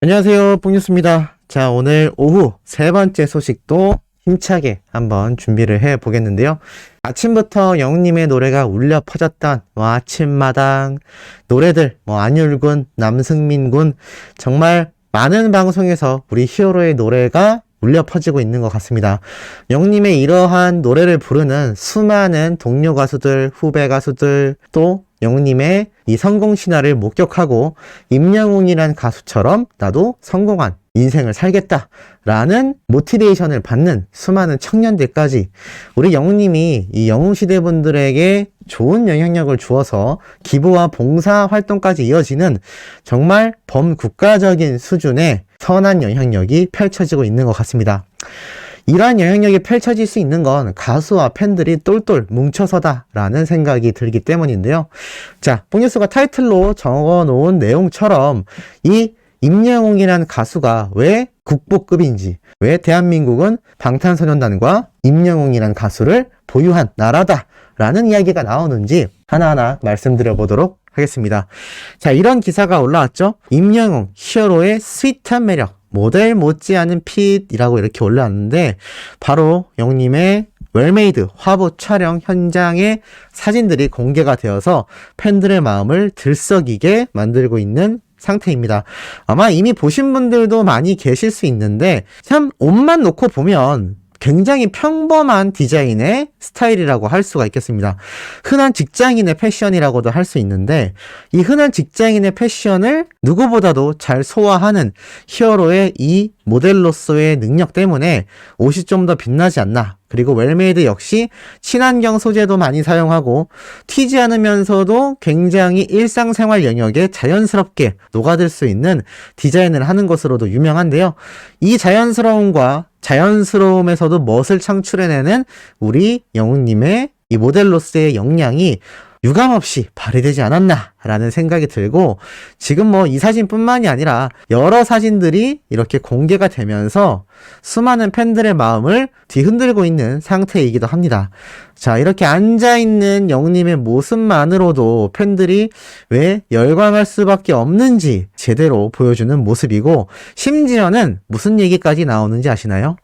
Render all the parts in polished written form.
안녕하세요, 뽕뉴스입니다. 자, 오늘 오후 세 번째 소식도 힘차게 한번 준비를 해 보겠는데요. 아침부터 영웅님의 노래가 울려 퍼졌던 아침마당 노래들, 안율군, 남승민군, 정말 많은 방송에서 우리 히어로의 노래가 울려 퍼지고 있는 것 같습니다. 영웅님의 이러한 노래를 부르는 수많은 동료 가수들, 후배 가수들, 또 영웅님의 이 성공 신화를 목격하고 임영웅이란 가수처럼 나도 성공한 인생을 살겠다라는 모티베이션을 받는 수많은 청년들까지 우리 영웅님이 이 영웅시대 분들에게 좋은 영향력을 주어서 기부와 봉사 활동까지 이어지는 정말 범국가적인 수준의 선한 영향력이 펼쳐지고 있는 것 같습니다. 이러한 영향력이 펼쳐질 수 있는 건 가수와 팬들이 똘똘 뭉쳐서다라는 생각이 들기 때문인데요. 자, 뽕뉴스가 타이틀로 적어놓은 내용처럼 이 임영웅이라는 가수가 왜 국보급인지, 왜 대한민국은 방탄소년단과 임영웅이라는 가수를 보유한 나라다라는 이야기가 나오는지 하나하나 말씀드려보도록 하겠습니다. 자, 이런 기사가 올라왔죠. 임영웅, 히어로의 스윗한 매력, 모델 못지않은 핏이라고 이렇게 올라왔는데 바로 영웅님의 웰메이드 화보 촬영 현장의 사진들이 공개가 되어서 팬들의 마음을 들썩이게 만들고 있는 상태입니다. 아마 이미 보신 분들도 많이 계실 수 있는데 참 옷만 놓고 보면 굉장히 평범한 디자인의 스타일이라고 할 수가 있겠습니다. 흔한 직장인의 패션이라고도 할 수 있는데 이 흔한 직장인의 패션을 누구보다도 잘 소화하는 히어로의 이 모델로서의 능력 때문에 옷이 좀 더 빛나지 않나. 그리고 웰메이드 역시 친환경 소재도 많이 사용하고 튀지 않으면서도 굉장히 일상생활 영역에 자연스럽게 녹아들 수 있는 디자인을 하는 것으로도 유명한데요. 이 자연스러움에서도 멋을 창출해내는 우리 영웅님의 이 모델로서의 역량이 유감없이 발휘되지 않았나라는 생각이 들고 지금 이 사진뿐만이 아니라 여러 사진들이 이렇게 공개가 되면서 수많은 팬들의 마음을 뒤흔들고 있는 상태이기도 합니다. 자, 이렇게 앉아있는 영웅님의 모습만으로도 팬들이 왜 열광할 수밖에 없는지 제대로 보여주는 모습이고 심지어는 무슨 얘기까지 나오는지 아시나요?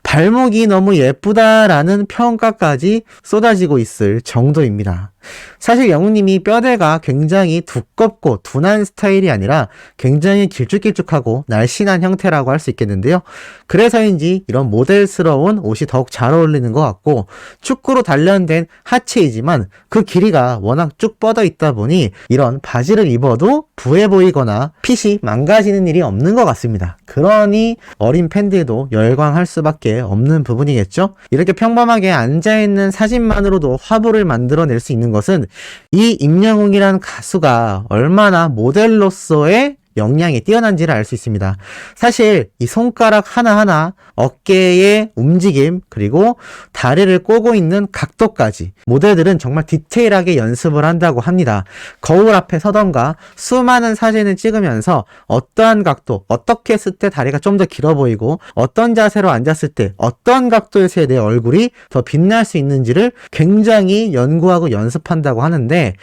발목이 너무 예쁘다라는 평가까지 쏟아지고 있을 정도입니다. 사실 영웅님이 뼈대가 굉장히 두껍고 둔한 스타일이 아니라 굉장히 길쭉길쭉하고 날씬한 형태라고 할 수 있겠는데요. 그래서인지 이런 모델스러운 옷이 더욱 잘 어울리는 것 같고 축구로 단련된 하체이지만 그 길이가 워낙 쭉 뻗어 있다 보니 이런 바지를 입어도 부해 보이거나 핏이 망가지는 일이 없는 것 같습니다. 그러니 어린 팬들도 열광할 수밖에 없는 부분이겠죠. 이렇게 평범하게 앉아있는 사진만으로도 화보를 만들어낼 수 있는 것은 이 임영웅이라는 가수가 얼마나 모델로서의 역량이 뛰어난지를 알 수 있습니다. 사실 이 손가락 하나하나, 어깨의 움직임, 그리고 다리를 꼬고 있는 각도까지 모델들은 정말 디테일하게 연습을 한다고 합니다. 거울 앞에 서던가 수많은 사진을 찍으면서 어떠한 각도, 어떻게 했을 때 다리가 좀 더 길어 보이고 어떤 자세로 앉았을 때 어떤 각도에서의 내 얼굴이 더 빛날 수 있는지를 굉장히 연구하고 연습한다고 하는데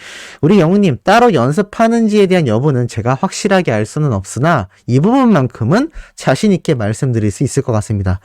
우리 영웅님 따로 연습하는지에 대한 여부는 제가 확실하게 알 수는 없으나 이 부분만큼은 자신 있게 말씀드릴 수 있을 것 같습니다.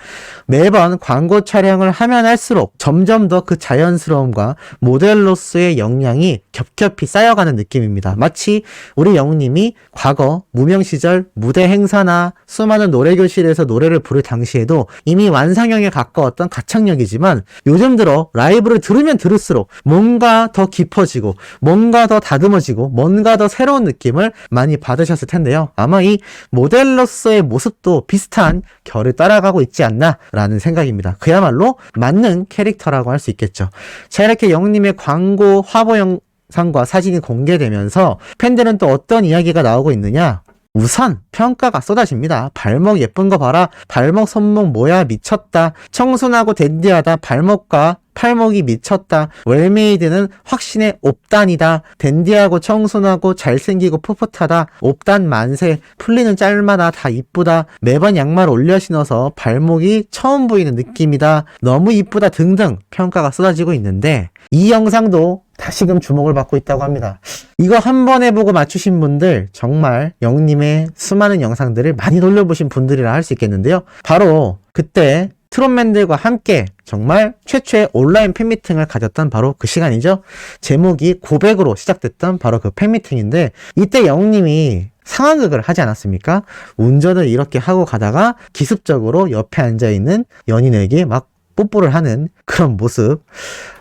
매번 광고 촬영을 하면 할수록 점점 더 그 자연스러움과 모델로서의 역량이 겹겹이 쌓여가는 느낌입니다. 마치 우리 영웅님이 과거 무명 시절 무대 행사나 수많은 노래교실에서 노래를 부를 당시에도 이미 완성형에 가까웠던 가창력이지만 요즘 들어 라이브를 들으면 들을수록 뭔가 더 깊어지고 뭔가 더 다듬어지고 뭔가 더 새로운 느낌을 많이 받으셨을 텐데요. 아마 이 모델로서의 모습도 비슷한 결을 따라가고 있지 않나라는 생각입니다. 그야말로 맞는 캐릭터라고 할 수 있겠죠. 자, 이렇게 영웅님의 광고 화보 영상과 사진이 공개되면서 팬들은 또 어떤 이야기가 나오고 있느냐? 우선 평가가 쏟아집니다. 발목 예쁜 거 봐라. 발목 손목 뭐야 미쳤다. 청순하고 댄디하다. 발목과 팔목이 미쳤다. 웰메이드는 확신의 옵단이다. 댄디하고 청순하고 잘생기고 풋풋하다. 옵단 만세. 풀리는 짤마다 다 이쁘다. 매번 양말 올려 신어서 발목이 처음 보이는 느낌이다. 너무 이쁘다 등등 평가가 쏟아지고 있는데 이 영상도 다시금 주목을 받고 있다고 합니다. 이거 한 번 해보고 맞추신 분들 정말 영웅님의 수많은 영상들을 많이 돌려보신 분들이라 할 수 있겠는데요. 바로 그때 트롯맨들과 함께 정말 최초의 온라인 팬미팅을 가졌던 바로 그 시간이죠. 제목이 고백으로 시작됐던 바로 그 팬미팅인데, 이때 영웅님이 상황극을 하지 않았습니까? 운전을 이렇게 하고 가다가 기습적으로 옆에 앉아있는 연인에게 막 뽀뽀를 하는 그런 모습.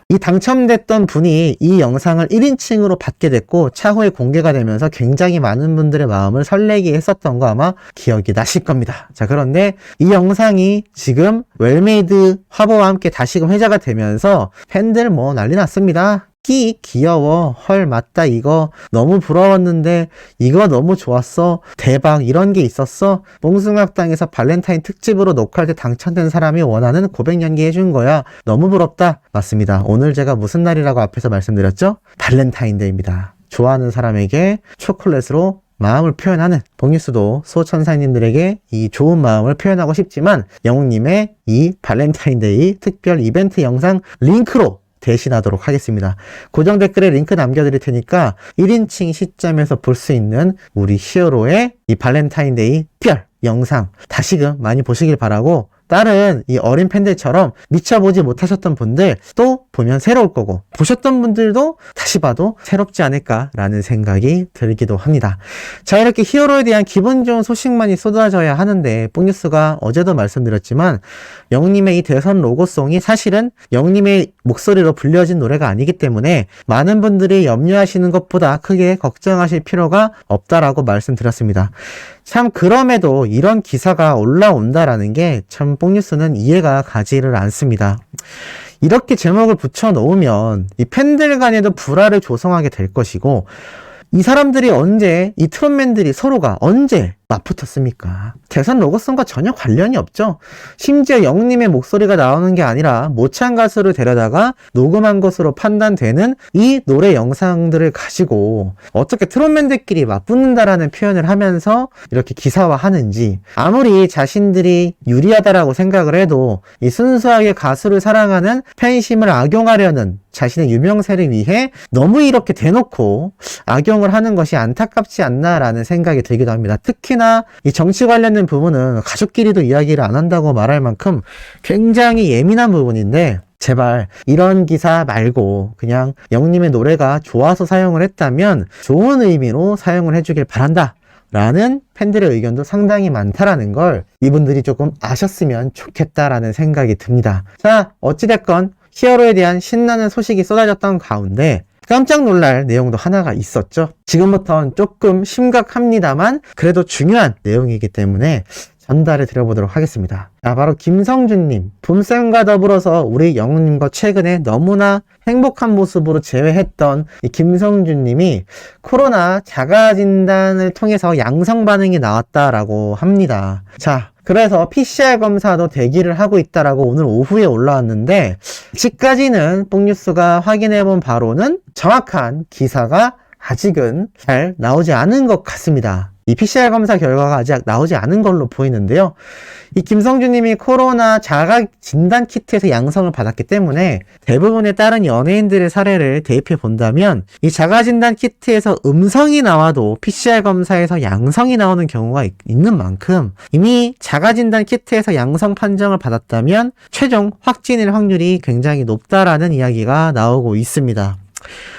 이 당첨됐던 분이 이 영상을 1인칭으로 받게 됐고 차후에 공개가 되면서 굉장히 많은 분들의 마음을 설레게 했었던 거 아마 기억이 나실 겁니다. 자, 그런데 이 영상이 지금 웰메이드 화보와 함께 다시금 회자가 되면서 팬들 뭐 난리 났습니다. 귀여워, 헐 맞다, 이거 너무 부러웠는데, 이거 너무 좋았어, 대박, 이런 게 있었어, 몽숭아학당에서 발렌타인 특집으로 녹화할 때 당첨된 사람이 원하는 고백 연기 해준 거야, 너무 부럽다. 맞습니다. 오늘 제가 무슨 날이라고 앞에서 말씀드렸죠? 발렌타인데이입니다. 좋아하는 사람에게 초콜릿으로 마음을 표현하는, 복뉴스도 소천사님들에게 이 좋은 마음을 표현하고 싶지만 영웅님의 이 발렌타인데이 특별 이벤트 영상 링크로 대신하도록 하겠습니다. 고정 댓글에 링크 남겨드릴 테니까 1인칭 시점에서 볼 수 있는 우리 히어로의 이 발렌타인데이 특별 영상 다시금 많이 보시길 바라고, 다른 이 어린 팬들처럼 미쳐보지 못하셨던 분들 또 보면 새로울 거고, 보셨던 분들도 다시 봐도 새롭지 않을까라는 생각이 들기도 합니다. 자, 이렇게 히어로에 대한 기분 좋은 소식만이 쏟아져야 하는데, 뽕뉴스가 어제도 말씀드렸지만 영웅님의 이 대선 로고송이 사실은 영웅님의 목소리로 불려진 노래가 아니기 때문에 많은 분들이 염려하시는 것보다 크게 걱정하실 필요가 없다라고 말씀드렸습니다. 참 그럼에도 이런 기사가 올라온다라는 게 참 뽕뉴스는 이해가 가지를 않습니다. 이렇게 제목을 붙여 놓으면 이 팬들 간에도 불화를 조성하게 될 것이고, 이 사람들이 언제, 이 트롯맨들이 서로가 언제 맞붙었습니까? 대선 로고송과 전혀 관련이 없죠. 심지어 영웅님의 목소리가 나오는 게 아니라 모창 가수를 데려다가 녹음한 것으로 판단되는 이 노래 영상들을 가지고 어떻게 트롯맨들끼리 맞붙는다라는 표현을 하면서 이렇게 기사화하는지, 아무리 자신들이 유리하다라고 생각을 해도 이 순수하게 가수를 사랑하는 팬심을 악용하려는 자신의 유명세를 위해 너무 이렇게 대놓고 악용을 하는 것이 안타깝지 않나라는 생각이 들기도 합니다. 특히나 이 정치 관련된 부분은 가족끼리도 이야기를 안 한다고 말할 만큼 굉장히 예민한 부분인데, 제발 이런 기사 말고 그냥 영웅님의 노래가 좋아서 사용을 했다면 좋은 의미로 사용을 해주길 바란다 라는 팬들의 의견도 상당히 많다라는 걸 이분들이 조금 아셨으면 좋겠다라는 생각이 듭니다. 자, 어찌됐건 히어로에 대한 신나는 소식이 쏟아졌던 가운데 깜짝 놀랄 내용도 하나가 있었죠. 지금부터는 조금 심각합니다만 그래도 중요한 내용이기 때문에 전달해 드려보도록 하겠습니다. 자, 바로 김성준님, 붐쌤과 더불어서 우리 영웅님과 최근에 너무나 행복한 모습으로 재회했던 이 김성준님이 코로나 자가진단을 통해서 양성 반응이 나왔다라고 합니다. 자, 그래서 PCR 검사도 대기를 하고 있다라고 오늘 오후에 올라왔는데, 아직까지는 뽕뉴스가 확인해본 바로는 정확한 기사가 아직은 잘 나오지 않은 것 같습니다. 이 PCR 검사 결과가 아직 나오지 않은 걸로 보이는데요. 이 김성준님이 코로나 자가 진단 키트에서 양성을 받았기 때문에 대부분의 다른 연예인들의 사례를 대입해 본다면 이 자가 진단 키트에서 음성이 나와도 PCR 검사에서 양성이 나오는 경우가 있는 만큼 이미 자가 진단 키트에서 양성 판정을 받았다면 최종 확진일 확률이 굉장히 높다라는 이야기가 나오고 있습니다.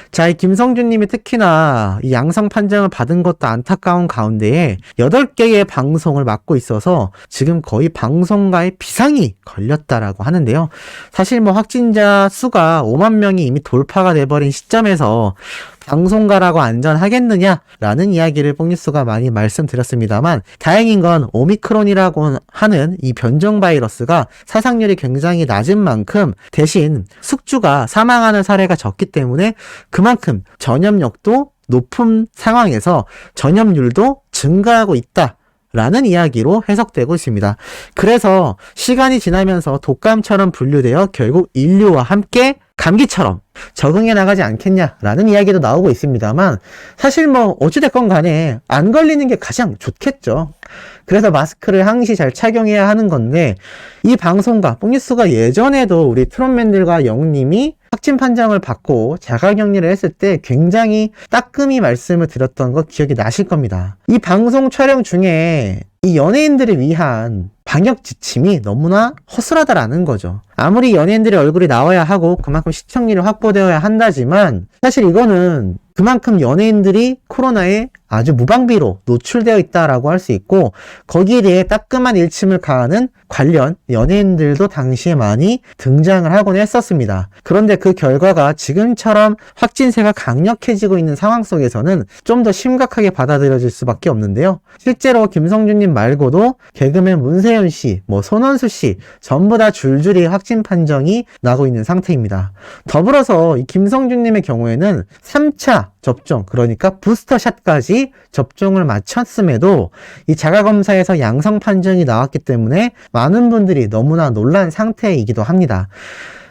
자, 이 김성준님이 특히나 이 양성 판정을 받은 것도 안타까운 가운데에 8개의 방송을 맡고 있어서 지금 거의 방송가에 비상이 걸렸다라고 하는데요. 사실 뭐 확진자 수가 5만 명이 이미 돌파가 돼버린 시점에서 방송가라고 안전하겠느냐라는 이야기를 뽕뉴스가 많이 말씀드렸습니다만, 다행인 건 오미크론이라고 하는 이 변종 바이러스가 사상률이 굉장히 낮은 만큼 대신 숙주가 사망하는 사례가 적기 때문에 그만큼 전염력도 높은 상황에서 전염률도 증가하고 있다 라는 이야기로 해석되고 있습니다. 그래서 시간이 지나면서 독감처럼 분류되어 결국 인류와 함께 감기처럼 적응해 나가지 않겠냐라는 이야기도 나오고 있습니다만, 사실 뭐 어찌됐건 간에 안 걸리는 게 가장 좋겠죠. 그래서 마스크를 항시 잘 착용해야 하는 건데, 이 방송가 뽕뉴스가 예전에도 우리 트롯맨들과 영웅님이 확진 판정을 받고 자가격리를 했을 때 굉장히 따끔히 말씀을 드렸던 거 기억이 나실 겁니다. 이 방송 촬영 중에 이 연예인들을 위한 방역 지침이 너무나 허술하다라는 거죠. 아무리 연예인들의 얼굴이 나와야 하고 그만큼 시청률이 확보되어야 한다지만 사실 이거는 그만큼 연예인들이 코로나에 아주 무방비로 노출되어 있다라고 할 수 있고 거기에 대해 따끔한 일침을 가하는 관련 연예인들도 당시에 많이 등장을 하곤 했었습니다. 그런데 그 결과가 지금처럼 확진세가 강력해지고 있는 상황 속에서는 좀 더 심각하게 받아들여질 수밖에 없는데요. 실제로 김성준님 말고도 개그맨 문세윤 씨, 손원수 씨 전부 다 줄줄이 확진 판정이 나고 있는 상태입니다. 더불어서 이 김성준님의 경우에는 3차 접종, 그러니까 부스터샷까지 접종을 마쳤음에도 이 자가검사에서 양성 판정이 나왔기 때문에 많은 분들이 너무나 놀란 상태이기도 합니다.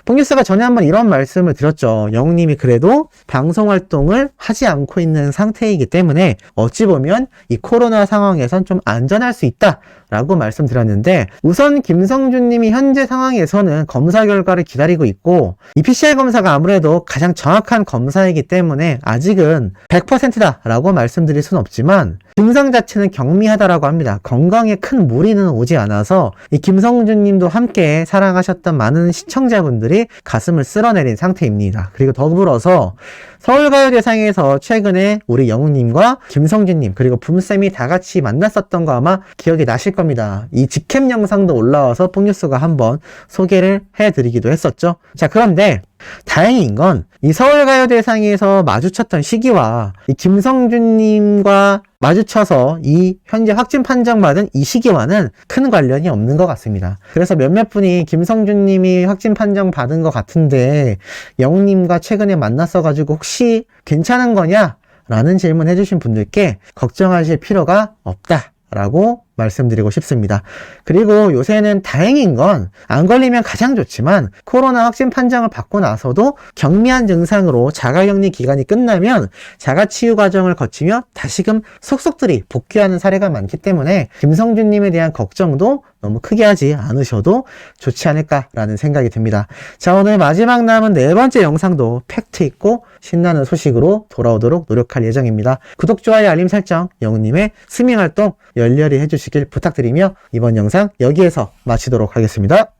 뽕뉴스가 전에 한번 이런 말씀을 드렸죠. 영웅님이 그래도 방송 활동을 하지 않고 있는 상태이기 때문에 어찌 보면 이 코로나 상황에선 좀 안전할 수 있다 라고 말씀드렸는데 우선 김성준님이 현재 상황에서는 검사 결과를 기다리고 있고 이 PCR 검사가 아무래도 가장 정확한 검사이기 때문에 아직은 100%다 라고 말씀드릴 수는 없지만 증상 자체는 경미하다라고 합니다. 건강에 큰 무리는 오지 않아서 이 김성준님도 함께 사랑하셨던 많은 시청자분들이 가슴을 쓸어내린 상태입니다. 그리고 더불어서 서울가요대상에서 최근에 우리 영웅님과 김성준님 그리고 붐쌤이 다 같이 만났었던 거 아마 기억이 나실 겁니다. 이 직캠 영상도 올라와서 뽕뉴스가 한번 소개를 해드리기도 했었죠. 자, 그런데 다행인 건 이 서울가요대상에서 마주쳤던 시기와 이 김성준님과 마주쳐서 이 현재 확진 판정받은 이 시기와는 큰 관련이 없는 것 같습니다. 그래서 몇몇 분이 김성준님이 확진 판정 받은 것 같은데 영웅님과 최근에 만났어가지고 혹시 괜찮은 거냐? 라는 질문 해주신 분들께 걱정하실 필요가 없다 라고 말씀드리고 싶습니다. 그리고 요새는 다행인 건 안 걸리면 가장 좋지만 코로나 확진 판정을 받고 나서도 경미한 증상으로 자가격리 기간이 끝나면 자가치유 과정을 거치며 다시금 속속들이 복귀하는 사례가 많기 때문에 김성준님에 대한 걱정도 너무 크게 하지 않으셔도 좋지 않을까라는 생각이 듭니다. 자, 오늘 마지막 남은 네 번째 영상도 팩트 있고 신나는 소식으로 돌아오도록 노력할 예정입니다. 구독, 좋아요, 알림 설정, 영웅님의 스밍 활동 열렬히 해주시길 부탁드리며 이번 영상 여기에서 마치도록 하겠습니다.